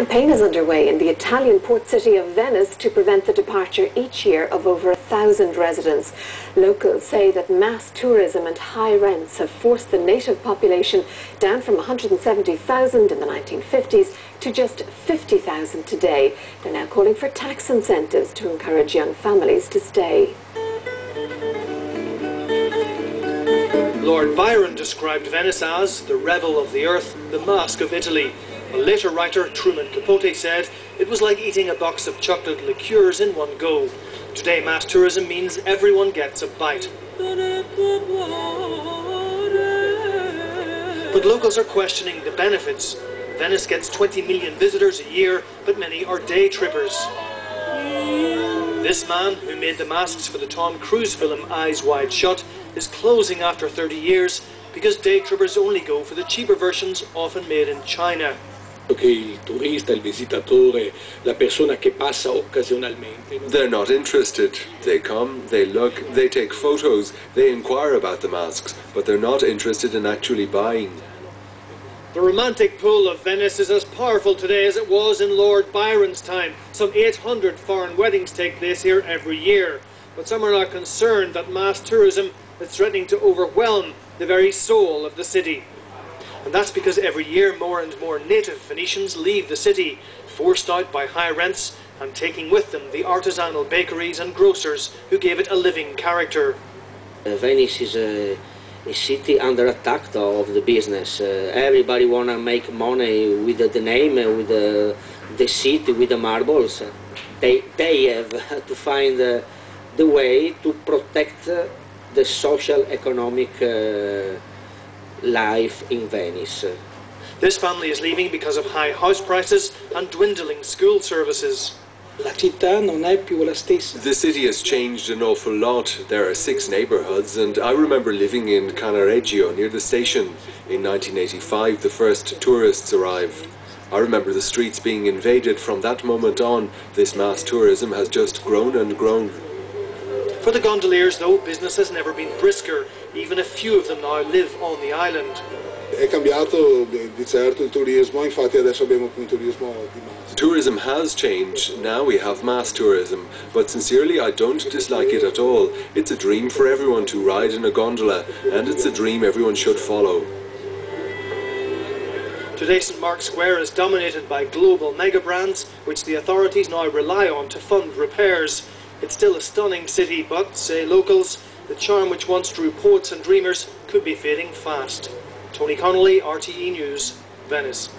campaign is underway in the Italian port city of Venice to prevent the departure each year of over 1,000 residents. Locals say that mass tourism and high rents have forced the native population down from 170,000 in the 1950s to just 50,000 today. They're now calling for tax incentives to encourage young families to stay. Lord Byron described Venice as the revel of the earth, the mask of Italy. A later writer, Truman Capote, said it was like eating a box of chocolate liqueurs in one go. Today, mass tourism means everyone gets a bite. But locals are questioning the benefits. Venice gets 20 million visitors a year, but many are day trippers. This man, who made the masks for the Tom Cruise film Eyes Wide Shut, is closing after 30 years because day trippers only go for the cheaper versions, often made in China. Che il turista, il visitatore, la persona che passa occasionalmente. They're not interested. They come, they look, they take photos, they inquire about the masks, but they're not interested in actually buying. The romantic pull of Venice is as powerful today as it was in Lord Byron's time. Some 800 foreign weddings take place here every year. But some are not concerned that mass tourism is threatening to overwhelm the very soul of the city. And that's because every year more and more native Venetians leave the city, forced out by high rents and taking with them the artisanal bakeries and grocers who gave it a living character. Venice is a city under attack of the business. Everybody want to make money with the name, with the city, with the marbles. They have to find the way to protect the social economic life in Venice. This family is leaving because of high house prices and dwindling school services. La città non è più la stessa. The city has changed an awful lot. There are 6 neighbourhoods, and I remember living in Cannaregio near the station. In 1985, the first tourists arrived. I remember the streets being invaded. From that moment on, this mass tourism has just grown and grown. For the gondoliers, though, business has never been brisker. Even a few of them now live on the island. È cambiato di certo il turismo, infatti adesso abbiamo un turismo di massa. Tourism has changed. Now we have mass tourism, but sincerely I don't dislike it at all. It's a dream for everyone to ride in a gondola, and it's a dream everyone should follow. Today St Mark's Square is dominated by global mega brands, which the authorities now rely on to fund repairs. It's still a stunning city, but, say locals, the charm which once drew poets and dreamers could be fading fast. Tony Connolly, RTE News, Venice.